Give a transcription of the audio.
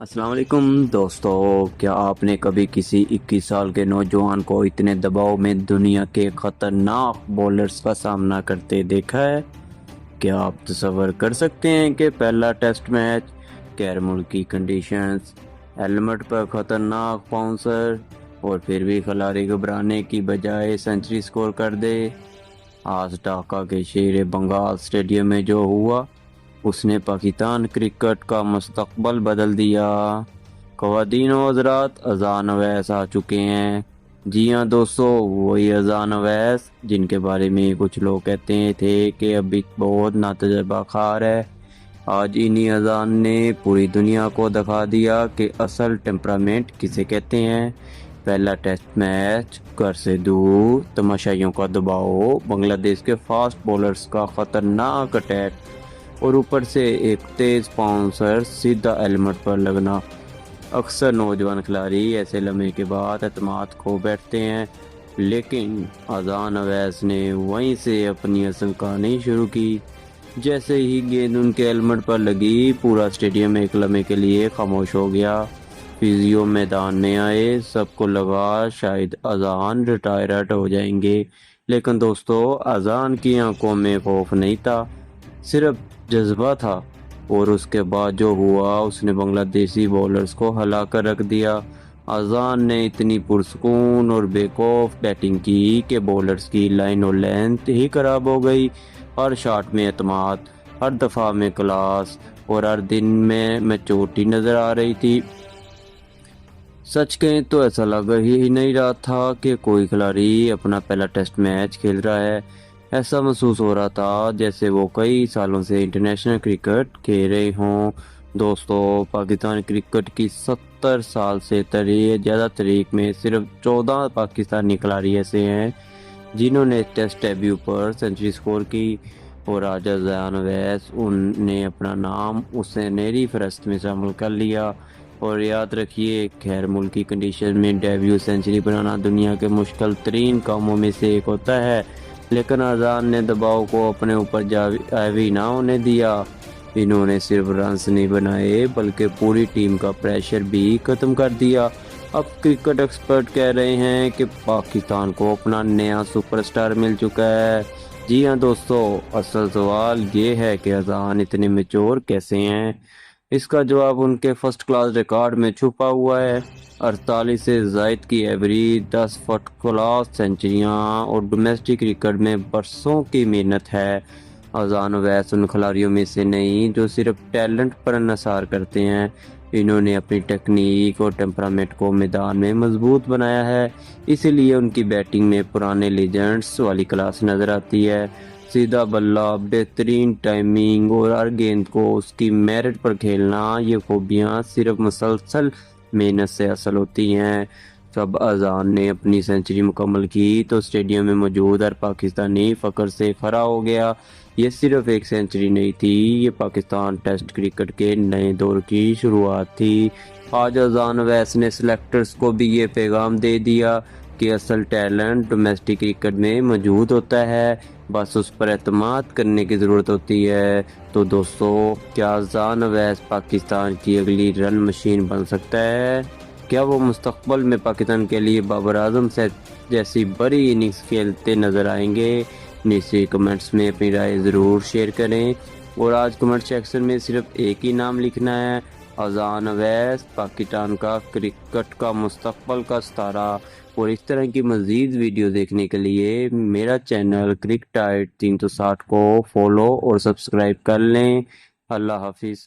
السلام علیکم دوستو، کیا آپ نے کبھی کسی 21 سال کے نوجوان کو اتنے دباؤ میں دنیا کے خطرناک بولرز کا سامنا کرتے دیکھا ہے؟ کیا آپ تصور کر سکتے ہیں کہ پہلا ٹیسٹ میچ، غیر ملکی کنڈیشنز، ہیلمٹ پر خطرناک باؤنسر، اور پھر بھی کھلاڑی گھبرانے کی بجائے سنچری سکور کر دے؟ آج ڈھاکہ کے شیر بنگال اسٹیڈیم میں جو ہوا، اس نے پاکستان کرکٹ کا مستقبل بدل دیا۔ خواتین و حضرات، اذان اویس آ چکے ہیں۔ جی ہاں دوستو، وہی اذان اویس جن کے بارے میں کچھ لوگ کہتے تھے کہ ابھی بہت ناتجربہ کار ہے۔ آج انہی اذان نے پوری دنیا کو دکھا دیا کہ اصل ٹیمپرامنٹ کسے کہتے ہیں۔ پہلا ٹیسٹ میچ، گھر سے دور، تماشائیوں کا دباؤ، بنگلہ دیش کے فاسٹ بولرز کا خطرناک اٹیک، اور اوپر سے ایک تیز باؤنسر سیدھا ہیلمٹ پر لگنا۔ اکثر نوجوان کھلاڑی ایسے لمحے کے بعد اعتماد کھو بیٹھتے ہیں، لیکن اذان اویس نے وہیں سے اپنی اصل کہانی شروع کی۔ جیسے ہی گیند ان کے ہیلمٹ پر لگی، پورا اسٹیڈیم ایک لمحے کے لیے خاموش ہو گیا۔ فزیو میدان میں آئے، سب کو لگا شاید اذان ریٹائرڈ ہو جائیں گے، لیکن دوستو، اذان کی آنکھوں میں خوف نہیں تھا، صرف جذبہ تھا۔ اور اس کے بعد جو ہوا، اس نے بنگلہ دیشی بولرز کو ہلا کر رکھ دیا۔ اذان نے اتنی پرسکون اور بے خوف بیٹنگ کی کہ بولرز کی لائن اور لینتھ ہی خراب ہو گئی۔ ہر شاٹ میں اعتماد، ہر دفعہ میں کلاس، اور ہر دن میں میچورٹی نظر آ رہی تھی۔ سچ کہیں تو ایسا لگ ہی نہیں رہا تھا کہ کوئی کھلاڑی اپنا پہلا ٹیسٹ میچ کھیل رہا ہے۔ ایسا محسوس ہو رہا تھا جیسے وہ کئی سالوں سے انٹرنیشنل کرکٹ کھیل رہے ہوں۔ دوستو، پاکستان کرکٹ کی 70 سال سے زیادہ تاریخ میں صرف 14 پاکستانی کھلاڑی ایسے ہیں جنہوں نے ٹیسٹ ڈیبیو پر سنچری سکور کی، اور آج اذان اویس نے اپنا نام اس سنہری فہرست میں شامل کر لیا۔ اور یاد رکھیے، غیر ملکی کنڈیشن میں ڈیبیو سنچری بنانا دنیا کے مشکل ترین کاموں میں سے ایک ہوتا ہے، لیکن اذان نے دباؤ کو اپنے اوپر حاوی نہ ہونے دیا۔ انہوں نے صرف رنز نہیں بنائے بلکہ پوری ٹیم کا پریشر بھی ختم کر دیا۔ اب کرکٹ ایکسپرٹ کہہ رہے ہیں کہ پاکستان کو اپنا نیا سپر سٹار مل چکا ہے۔ جی ہاں دوستو، اصل سوال یہ ہے کہ اذان اتنے میچور کیسے ہیں؟ اس کا جواب ان کے فرسٹ کلاس ریکارڈ میں چھپا ہوا ہے۔ 48 سے زائد کی ایوریج، 10 فرسٹ کلاس سنچریاں، اور ڈومیسٹک کرکٹ میں برسوں کی محنت ہے۔ اذان اویس ان کھلاڑیوں میں سے نہیں جو صرف ٹیلنٹ پر انحصار کرتے ہیں، انہوں نے اپنی ٹیکنیک اور ٹیمپرامنٹ کو میدان میں مضبوط بنایا ہے۔ اسی لیے ان کی بیٹنگ میں پرانے لیجنڈز والی کلاس نظر آتی ہے۔ سیدھا بلہ، بہترین ٹائمنگ، اور ہر گیند کو اس کی میرٹ پر کھیلنا، یہ خوبیاں صرف مسلسل محنت سے حاصل ہوتی ہیں۔ جب اذان نے اپنی سنچری مکمل کی تو اسٹیڈیم میں موجود ہر پاکستانی فخر سے کھڑا ہو گیا۔ یہ صرف ایک سنچری نہیں تھی، یہ پاکستان ٹیسٹ کرکٹ کے نئے دور کی شروعات تھی۔ آج اذان اویس نے سلیکٹرز کو بھی یہ پیغام دے دیا کہ اصل ٹیلنٹ ڈومیسٹک کرکٹ میں موجود ہوتا ہے، بس اس پر اعتماد کرنے کی ضرورت ہوتی ہے۔ تو دوستو، کیا اذان اویس پاکستان کی اگلی رن مشین بن سکتا ہے؟ کیا وہ مستقبل میں پاکستان کے لیے بابر اعظم سے جیسی بڑی اننگز کھیلتے نظر آئیں گے؟ نیچے کمنٹس میں اپنی رائے ضرور شیئر کریں، اور آج کمنٹ سیکشن میں صرف ایک ہی نام لکھنا ہے: اذان اویس، پاکستان کا کرکٹ کا مستقبل کا ستارہ۔ اور اس طرح کی مزید ویڈیو دیکھنے کے لیے میرا چینل کرکٹائٹ 360 کو فالو اور سبسکرائب کر لیں۔ اللہ حافظ۔